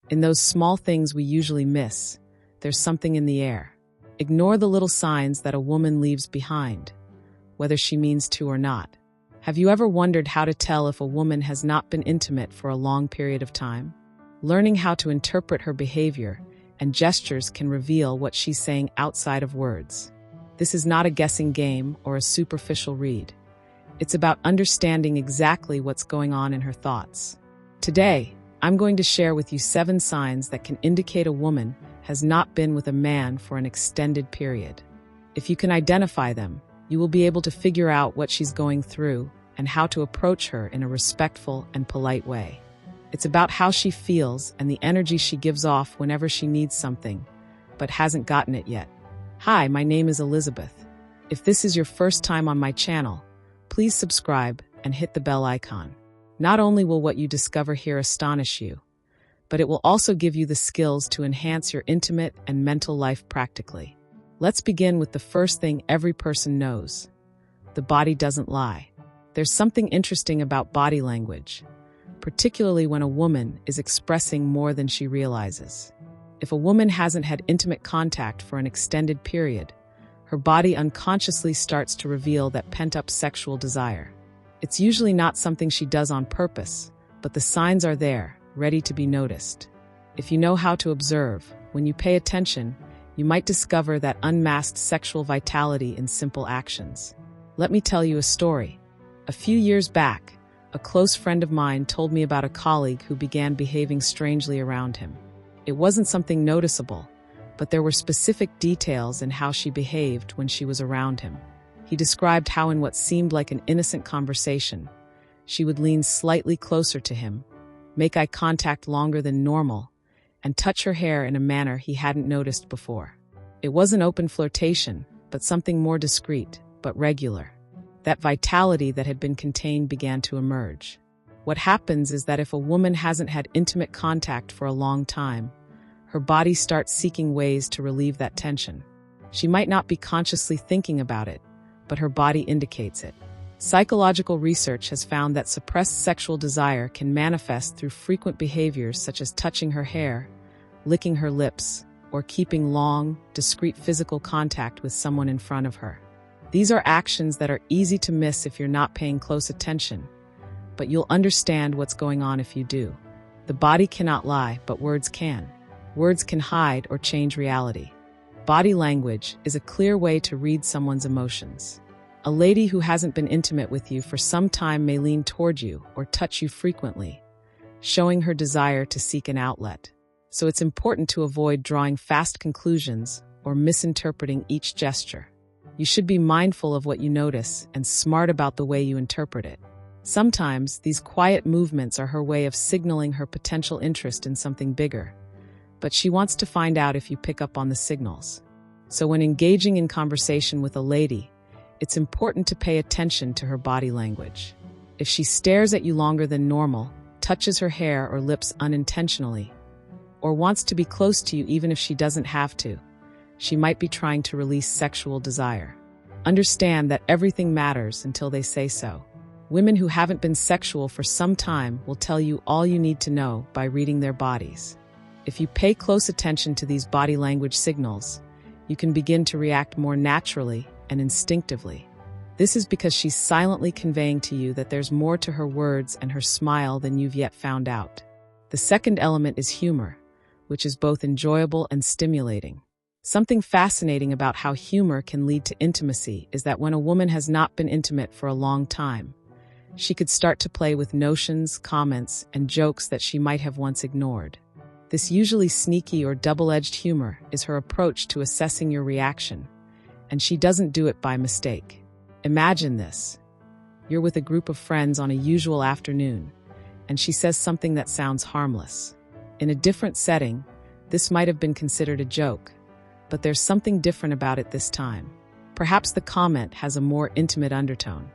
In those small things we usually miss, there's something in the air. Ignore the little signs that a woman leaves behind, whether she means to or not. Have you ever wondered how to tell if a woman has not been intimate for a long period of time? Learning how to interpret her behavior and gestures can reveal what she's saying outside of words. This is not a guessing game or a superficial read. It's about understanding exactly what's going on in her thoughts. Today, I'm going to share with you 7 signs that can indicate a woman has not been with a man for an extended period. If you can identify them, you will be able to figure out what she's going through and how to approach her in a respectful and polite way. It's about how she feels and the energy she gives off whenever she needs something, but hasn't gotten it yet. Hi, my name is Elizabeth. If this is your first time on my channel, please subscribe and hit the bell icon. Not only will what you discover here astonish you, but it will also give you the skills to enhance your intimate and mental life practically. Let's begin with the first thing every person knows. The body doesn't lie. There's something interesting about body language, particularly when a woman is expressing more than she realizes. If a woman hasn't had intimate contact for an extended period, her body unconsciously starts to reveal that pent-up sexual desire. It's usually not something she does on purpose, but the signs are there, ready to be noticed. If you know how to observe, when you pay attention, you might discover that unmasked sexual vitality in simple actions. Let me tell you a story. A few years back, a close friend of mine told me about a colleague who began behaving strangely around him. It wasn't something noticeable, but there were specific details in how she behaved when she was around him. He described how in what seemed like an innocent conversation, she would lean slightly closer to him, make eye contact longer than normal, and touch her hair in a manner he hadn't noticed before. It wasn't open flirtation, but something more discreet, but regular. That vitality that had been contained began to emerge. What happens is that if a woman hasn't had intimate contact for a long time, her body starts seeking ways to relieve that tension. She might not be consciously thinking about it, but her body indicates it. Psychological research has found that suppressed sexual desire can manifest through frequent behaviors such as touching her hair, licking her lips, or keeping long, discreet physical contact with someone in front of her. These are actions that are easy to miss if you're not paying close attention, but you'll understand what's going on if you do. The body cannot lie, but words can. Words can hide or change reality. Body language is a clear way to read someone's emotions. A lady who hasn't been intimate with you for some time may lean toward you or touch you frequently, showing her desire to seek an outlet. So it's important to avoid drawing fast conclusions or misinterpreting each gesture. You should be mindful of what you notice and smart about the way you interpret it. Sometimes these quiet movements are her way of signaling her potential interest in something bigger, but she wants to find out if you pick up on the signals. So when engaging in conversation with a lady, it's important to pay attention to her body language. If she stares at you longer than normal, touches her hair or lips unintentionally, or wants to be close to you even if she doesn't have to, she might be trying to release sexual desire. Understand that everything matters until they say so. Women who haven't been sexual for some time will tell you all you need to know by reading their bodies. If you pay close attention to these body language signals, you can begin to react more naturally and instinctively. This is because she's silently conveying to you that there's more to her words and her smile than you've yet found out. The second element is humor, which is both enjoyable and stimulating. Something fascinating about how humor can lead to intimacy is that when a woman has not been intimate for a long time, she could start to play with notions, comments, and jokes that she might have once ignored. This usually sneaky or double-edged humor is her approach to assessing your reaction, and she doesn't do it by mistake. Imagine this. You're with a group of friends on a usual afternoon, and she says something that sounds harmless. In a different setting, this might have been considered a joke, but there's something different about it this time. Perhaps the comment has a more intimate undertone.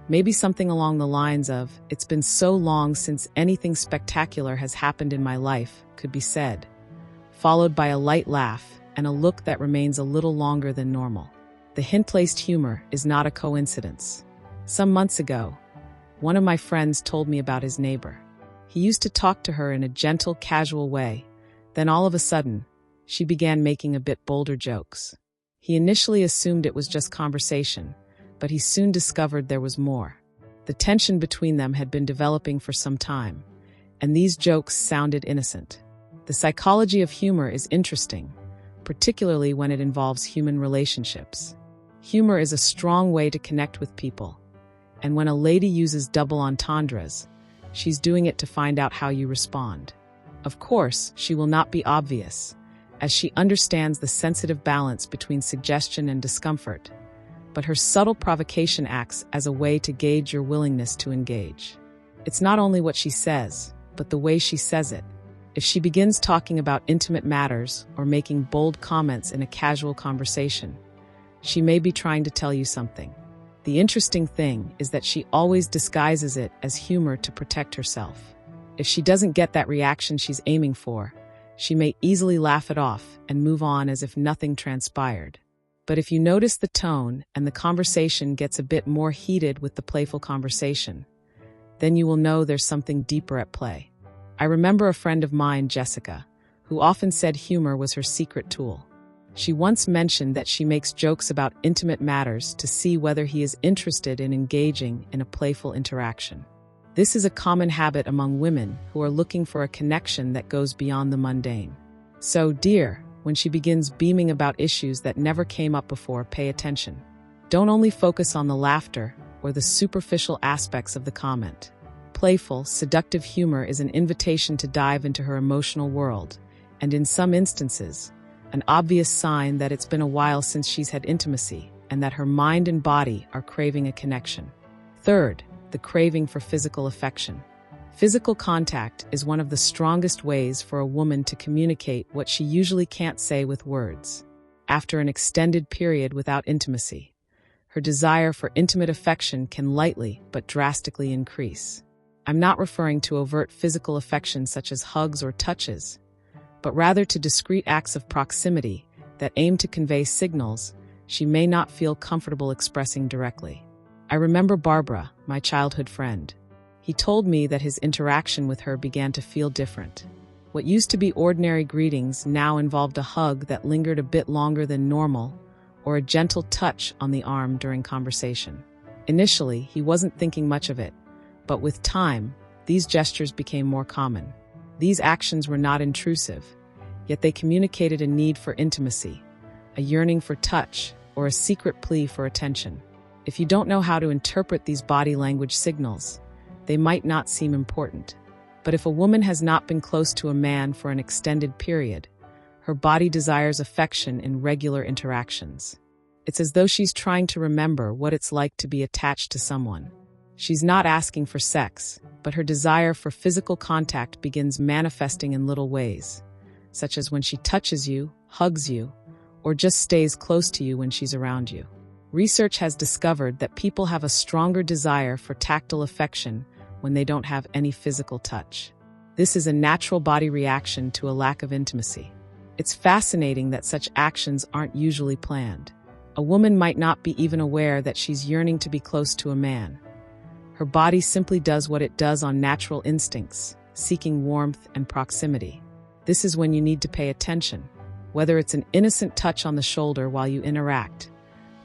Maybe something along the lines of, "It's been so long since anything spectacular has happened in my life," could be said, followed by a light laugh and a look that remains a little longer than normal. The hint-laced humor is not a coincidence. Some months ago, One of my friends told me about his neighbor. He used to talk to her in a gentle, casual way, Then all of a sudden, she began making a bit bolder jokes. He initially assumed it was just conversation, but he soon discovered there was more. The tension between them had been developing for some time, and these jokes sounded innocent. The psychology of humor is interesting, particularly when it involves human relationships. Humor is a strong way to connect with people, and when a lady uses double entendres, she's doing it to find out how you respond. Of course, she will not be obvious, as she understands the sensitive balance between suggestion and discomfort, but her subtle provocation acts as a way to gauge your willingness to engage. It's not only what she says, but the way she says it. If she begins talking about intimate matters or making bold comments in a casual conversation, she may be trying to tell you something. The interesting thing is that she always disguises it as humor to protect herself. If she doesn't get that reaction she's aiming for, she may easily laugh it off and move on as if nothing transpired. But if you notice the tone and the conversation gets a bit more heated with the playful conversation, then you will know there's something deeper at play. I remember a friend of mine, Jessica, who often said humor was her secret tool. She once mentioned that she makes jokes about intimate matters to see whether he is interested in engaging in a playful interaction. This is a common habit among women who are looking for a connection that goes beyond the mundane. So, dear, when she begins beaming about issues that never came up before, pay attention. Don't only focus on the laughter or the superficial aspects of the comment. Playful, seductive humor is an invitation to dive into her emotional world, and in some instances, an obvious sign that it's been a while since she's had intimacy and that her mind and body are craving a connection. Third, the craving for physical affection. Physical contact is one of the strongest ways for a woman to communicate what she usually can't say with words. After an extended period without intimacy, her desire for intimate affection can lightly but drastically increase. I'm not referring to overt physical affection such as hugs or touches, but rather to discreet acts of proximity that aim to convey signals she may not feel comfortable expressing directly. I remember Barbara, my childhood friend. He told me that his interaction with her began to feel different. What used to be ordinary greetings now involved a hug that lingered a bit longer than normal, or a gentle touch on the arm during conversation. Initially, he wasn't thinking much of it, but with time, these gestures became more common. These actions were not intrusive, yet they communicated a need for intimacy, a yearning for touch, or a secret plea for attention. If you don't know how to interpret these body language signals, they might not seem important. But if a woman has not been close to a man for an extended period, her body desires affection in regular interactions. It's as though she's trying to remember what it's like to be attached to someone. She's not asking for sex, but her desire for physical contact begins manifesting in little ways, such as when she touches you, hugs you, or just stays close to you when she's around you. Research has discovered that people have a stronger desire for tactile affection when they don't have any physical touch. This is a natural body reaction to a lack of intimacy. It's fascinating that such actions aren't usually planned. A woman might not be even aware that she's yearning to be close to a man. Her body simply does what it does on natural instincts, seeking warmth and proximity. This is when you need to pay attention, whether it's an innocent touch on the shoulder while you interact,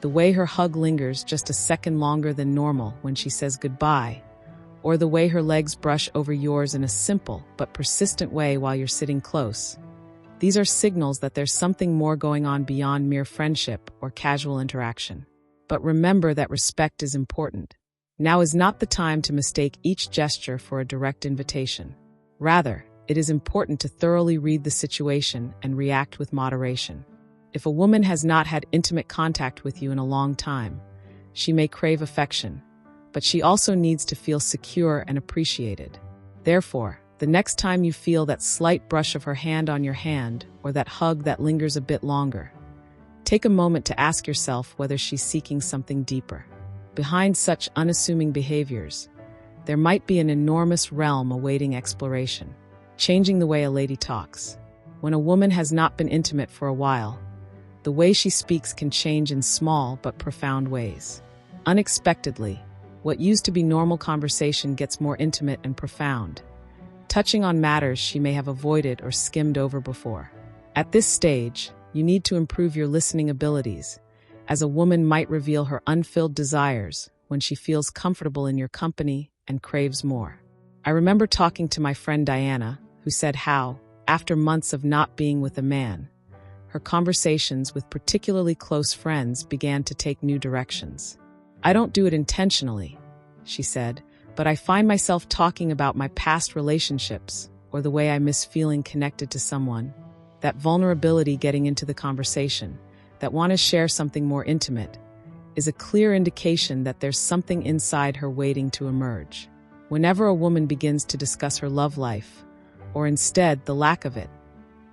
the way her hug lingers just a second longer than normal when she says goodbye, or the way her legs brush over yours in a simple but persistent way while you're sitting close. These are signals that there's something more going on beyond mere friendship or casual interaction. But remember that respect is important. Now is not the time to mistake each gesture for a direct invitation. Rather, it is important to thoroughly read the situation and react with moderation. If a woman has not had intimate contact with you in a long time, she may crave affection, but she also needs to feel secure and appreciated. Therefore, the next time you feel that slight brush of her hand on your hand or that hug that lingers a bit longer, take a moment to ask yourself whether she's seeking something deeper. Behind such unassuming behaviors, there might be an enormous realm awaiting exploration. Changing the way a lady talks. When a woman has not been intimate for a while, the way she speaks can change in small but profound ways. Unexpectedly, what used to be normal conversation gets more intimate and profound, touching on matters she may have avoided or skimmed over before. At this stage, you need to improve your listening abilities, as a woman might reveal her unfilled desires when she feels comfortable in your company and craves more. I remember talking to my friend Diana, who said how, after months of not being with a man, her conversations with particularly close friends began to take new directions. "I don't do it intentionally," she said, "but I find myself talking about my past relationships or the way I miss feeling connected to someone." That vulnerability getting into the conversation, that want to share something more intimate, is a clear indication that there's something inside her waiting to emerge. Whenever a woman begins to discuss her love life, or instead the lack of it,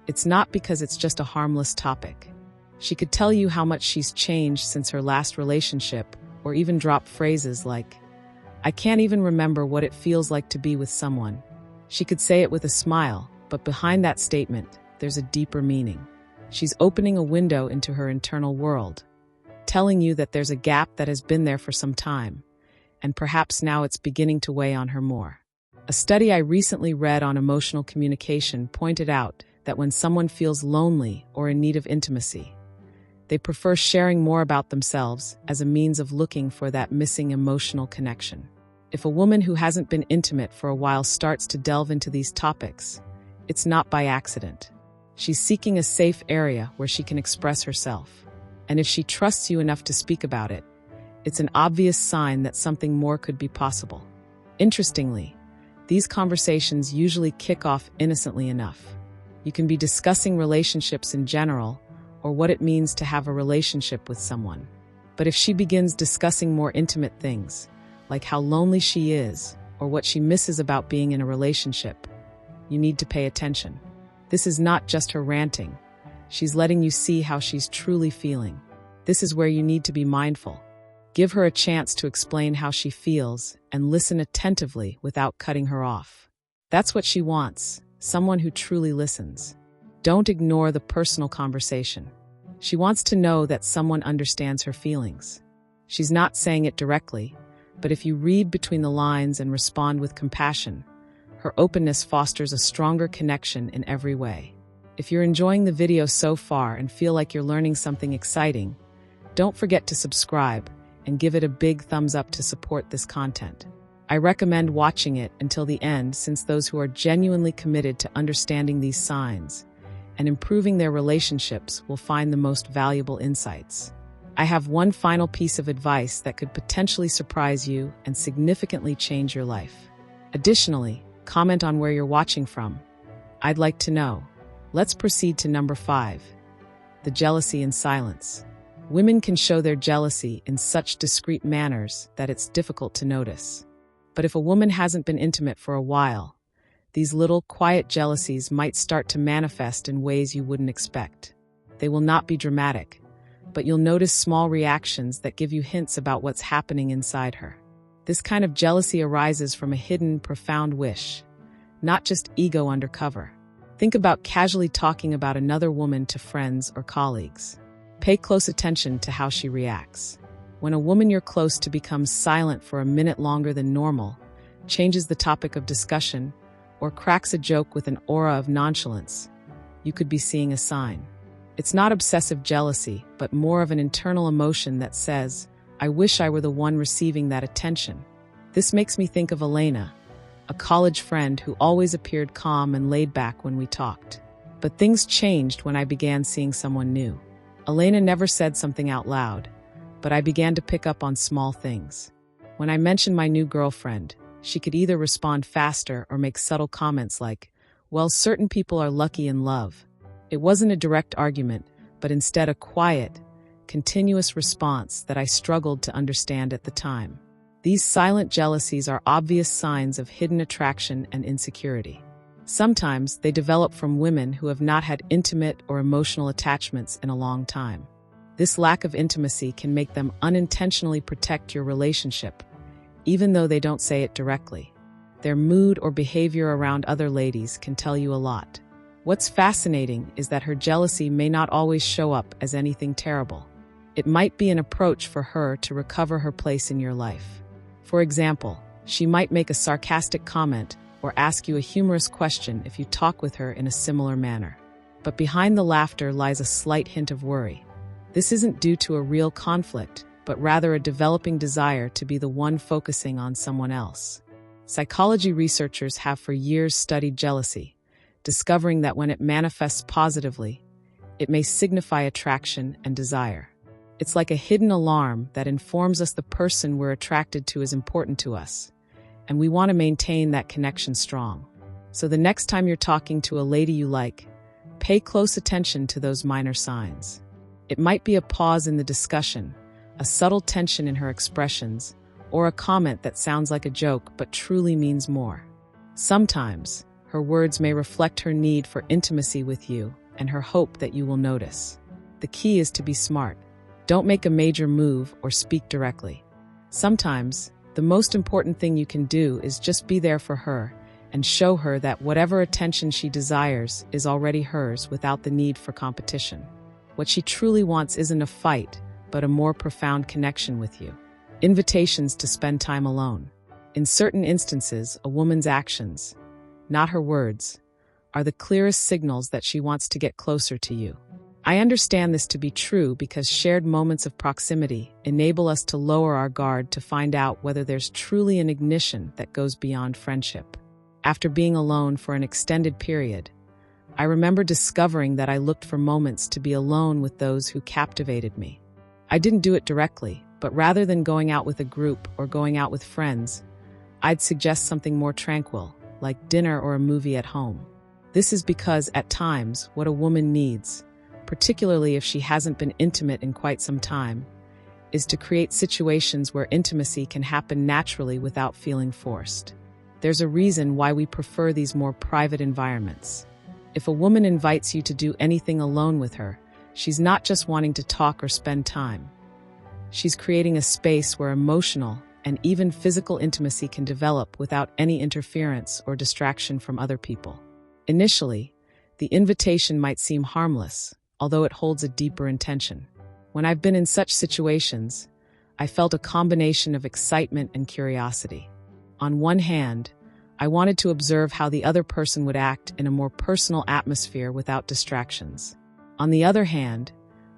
it's not because it's just a harmless topic. She could tell you how much she's changed since her last relationship, or even drop phrases like, "I can't even remember what it feels like to be with someone." She could say it with a smile, but behind that statement, there's a deeper meaning. She's opening a window into her internal world, telling you that there's a gap that has been there for some time, and perhaps now it's beginning to weigh on her more. A study I recently read on emotional communication pointed out that when someone feels lonely or in need of intimacy, they prefer sharing more about themselves as a means of looking for that missing emotional connection. If a woman who hasn't been intimate for a while starts to delve into these topics, it's not by accident. She's seeking a safe area where she can express herself. And if she trusts you enough to speak about it, it's an obvious sign that something more could be possible. Interestingly, these conversations usually kick off innocently enough. You can be discussing relationships in general, or what it means to have a relationship with someone. But if she begins discussing more intimate things, like how lonely she is, or what she misses about being in a relationship, you need to pay attention. This is not just her ranting. She's letting you see how she's truly feeling. This is where you need to be mindful. Give her a chance to explain how she feels and listen attentively without cutting her off. That's what she wants, someone who truly listens. Don't ignore the personal conversation. She wants to know that someone understands her feelings. She's not saying it directly, but if you read between the lines and respond with compassion, her openness fosters a stronger connection in every way. If you're enjoying the video so far and feel like you're learning something exciting, don't forget to subscribe and give it a big thumbs up to support this content. I recommend watching it until the end, since those who are genuinely committed to understanding these signs and improving their relationships will find the most valuable insights. I have one final piece of advice that could potentially surprise you and significantly change your life. Additionally, comment on where you're watching from. I'd like to know. Let's proceed to number 5. The jealousy in silence. Women can show their jealousy in such discreet manners that it's difficult to notice. But if a woman hasn't been intimate for a while, these little, quiet jealousies might start to manifest in ways you wouldn't expect. They will not be dramatic, but you'll notice small reactions that give you hints about what's happening inside her. This kind of jealousy arises from a hidden, profound wish, not just ego undercover. Think about casually talking about another woman to friends or colleagues. Pay close attention to how she reacts. When a woman you're close to becomes silent for a minute longer than normal, changes the topic of discussion, or cracks a joke with an aura of nonchalance, you could be seeing a sign. It's not obsessive jealousy, but more of an internal emotion that says, "I wish I were the one receiving that attention." This makes me think of Elena, a college friend who always appeared calm and laid back when we talked. But things changed when I began seeing someone new. Elena never said something out loud, but I began to pick up on small things. When I mentioned my new girlfriend, she could either respond faster or make subtle comments like, "Well, certain people are lucky in love." It wasn't a direct argument, but instead a quiet, continuous response that I struggled to understand at the time. These silent jealousies are obvious signs of hidden attraction and insecurity. Sometimes they develop from women who have not had intimate or emotional attachments in a long time. This lack of intimacy can make them unintentionally protect your relationship, even though they don't say it directly. Their mood or behavior around other ladies can tell you a lot. What's fascinating is that her jealousy may not always show up as anything terrible. It might be an approach for her to recover her place in your life. For example, she might make a sarcastic comment or ask you a humorous question if you talk with her in a similar manner. But behind the laughter lies a slight hint of worry. This isn't due to a real conflict, but rather a developing desire to be the one focusing on someone else. Psychology researchers have for years studied jealousy, discovering that when it manifests positively, it may signify attraction and desire. It's like a hidden alarm that informs us the person we're attracted to is important to us, and we want to maintain that connection strong. So the next time you're talking to a lady you like, pay close attention to those minor signs. It might be a pause in the discussion, a subtle tension in her expressions, or a comment that sounds like a joke but truly means more. Sometimes, her words may reflect her need for intimacy with you and her hope that you will notice. The key is to be smart. Don't make a major move or speak directly. Sometimes, the most important thing you can do is just be there for her and show her that whatever attention she desires is already hers without the need for competition. What she truly wants isn't a fight, but a more profound connection with you. Invitations to spend time alone. In certain instances, a woman's actions, not her words, are the clearest signals that she wants to get closer to you. I understand this to be true because shared moments of proximity enable us to lower our guard to find out whether there's truly an ignition that goes beyond friendship. After being alone for an extended period, I remember discovering that I looked for moments to be alone with those who captivated me. I didn't do it directly, but rather than going out with a group or going out with friends, I'd suggest something more tranquil, like dinner or a movie at home. This is because, at times, what a woman needs, particularly if she hasn't been intimate in quite some time, is to create situations where intimacy can happen naturally without feeling forced. There's a reason why we prefer these more private environments. If a woman invites you to do anything alone with her, she's not just wanting to talk or spend time. She's creating a space where emotional and even physical intimacy can develop without any interference or distraction from other people. Initially, the invitation might seem harmless, although it holds a deeper intention. When I've been in such situations, I felt a combination of excitement and curiosity. On one hand, I wanted to observe how the other person would act in a more personal atmosphere without distractions. On the other hand,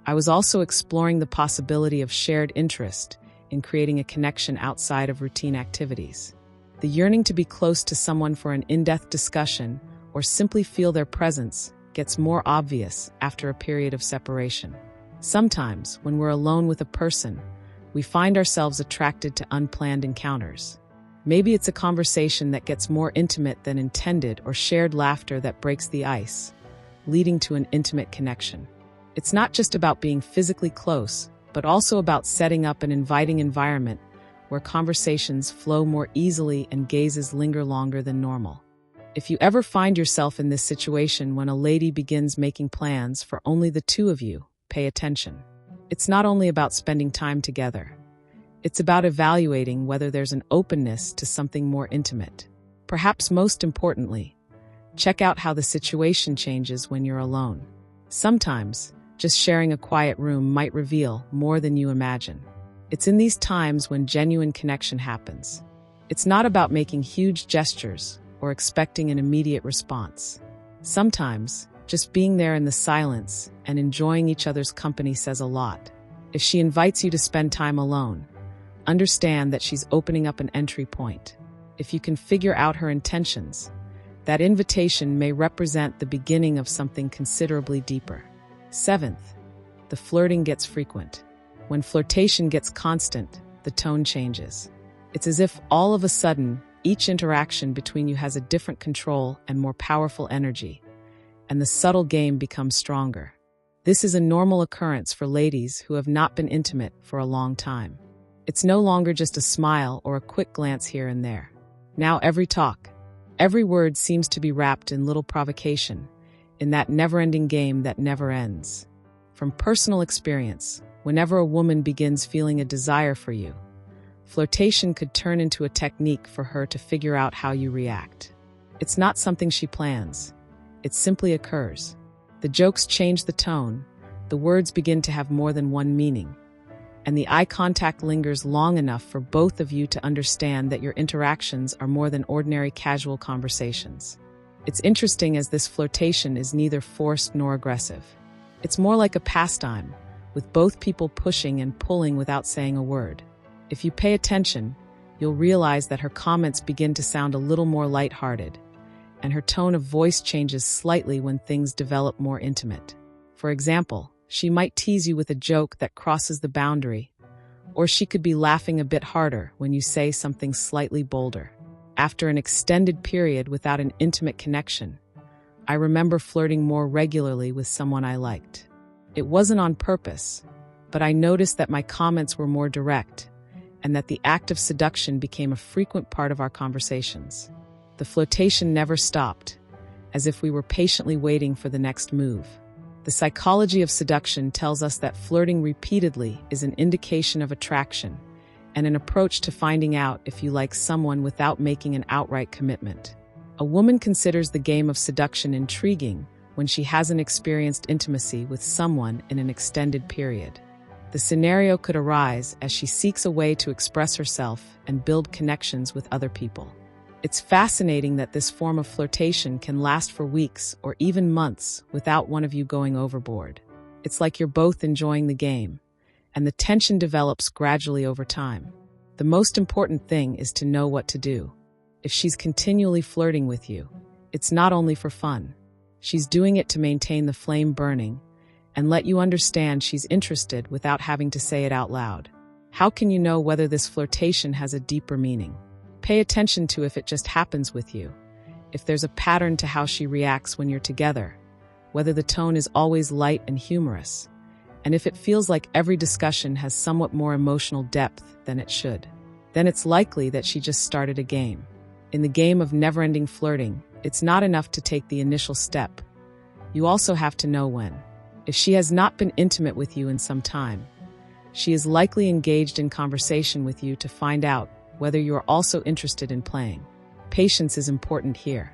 I was also exploring the possibility of shared interest in creating a connection outside of routine activities. The yearning to be close to someone for an in-depth discussion or simply feel their presence gets more obvious after a period of separation. Sometimes, when we're alone with a person, we find ourselves attracted to unplanned encounters. Maybe it's a conversation that gets more intimate than intended or shared laughter that breaks the ice, leading to an intimate connection. It's not just about being physically close, but also about setting up an inviting environment where conversations flow more easily and gazes linger longer than normal. If you ever find yourself in this situation when a lady begins making plans for only the two of you, pay attention. It's not only about spending time together. It's about evaluating whether there's an openness to something more intimate. Perhaps most importantly, check out how the situation changes when you're alone. Sometimes, just sharing a quiet room might reveal more than you imagine. It's in these times when genuine connection happens. It's not about making huge gestures or expecting an immediate response. Sometimes, just being there in the silence and enjoying each other's company says a lot. If she invites you to spend time alone, understand that she's opening up an entry point. If you can figure out her intentions, that invitation may represent the beginning of something considerably deeper. Seventh, the flirting gets frequent. When flirtation gets constant, the tone changes. It's as if all of a sudden, each interaction between you has a different control and more powerful energy, and the subtle game becomes stronger. This is a normal occurrence for ladies who have not been intimate for a long time. It's no longer just a smile or a quick glance here and there. Now every talk, every word seems to be wrapped in little provocation, in that never-ending game that never ends. From personal experience, whenever a woman begins feeling a desire for you, flirtation could turn into a technique for her to figure out how you react. It's not something she plans. It simply occurs. The jokes change the tone, the words begin to have more than one meaning, and the eye contact lingers long enough for both of you to understand that your interactions are more than ordinary casual conversations. It's interesting as this flirtation is neither forced nor aggressive. It's more like a pastime, with both people pushing and pulling without saying a word. If you pay attention, you'll realize that her comments begin to sound a little more lighthearted, and her tone of voice changes slightly when things develop more intimate. For example, she might tease you with a joke that crosses the boundary, or she could be laughing a bit harder when you say something slightly bolder. After an extended period without an intimate connection, I remember flirting more regularly with someone I liked. It wasn't on purpose, but I noticed that my comments were more direct, and that the act of seduction became a frequent part of our conversations. The flirtation never stopped, as if we were patiently waiting for the next move. The psychology of seduction tells us that flirting repeatedly is an indication of attraction and an approach to finding out if you like someone without making an outright commitment. A woman considers the game of seduction intriguing when she hasn't experienced intimacy with someone in an extended period. The scenario could arise as she seeks a way to express herself and build connections with other people. It's fascinating that this form of flirtation can last for weeks or even months without one of you going overboard. It's like you're both enjoying the game, and the tension develops gradually over time. The most important thing is to know what to do. If she's continually flirting with you, it's not only for fun. She's doing it to maintain the flame burning and let you understand she's interested without having to say it out loud. How can you know whether this flirtation has a deeper meaning? Pay attention to if it just happens with you, if there's a pattern to how she reacts when you're together, whether the tone is always light and humorous, and if it feels like every discussion has somewhat more emotional depth than it should. Then it's likely that she just started a game. In the game of never-ending flirting, it's not enough to take the initial step. You also have to know when. If she has not been intimate with you in some time, she is likely engaged in conversation with you to find out whether you are also interested in playing. Patience is important here.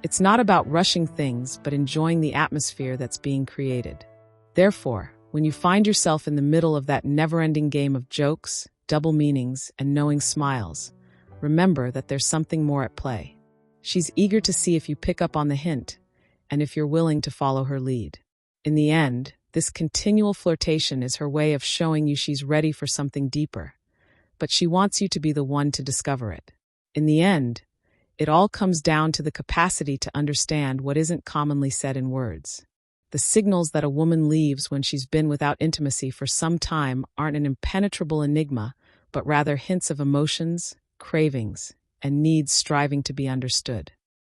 It's not about rushing things, but enjoying the atmosphere that's being created. Therefore, when you find yourself in the middle of that never-ending game of jokes, double meanings, and knowing smiles, remember that there's something more at play. She's eager to see if you pick up on the hint, and if you're willing to follow her lead. In the end, this continual flirtation is her way of showing you she's ready for something deeper, but she wants you to be the one to discover it. In the end, it all comes down to the capacity to understand what isn't commonly said in words. The signals that a woman leaves when she's been without intimacy for some time aren't an impenetrable enigma, but rather hints of emotions, cravings, and needs striving to be understood.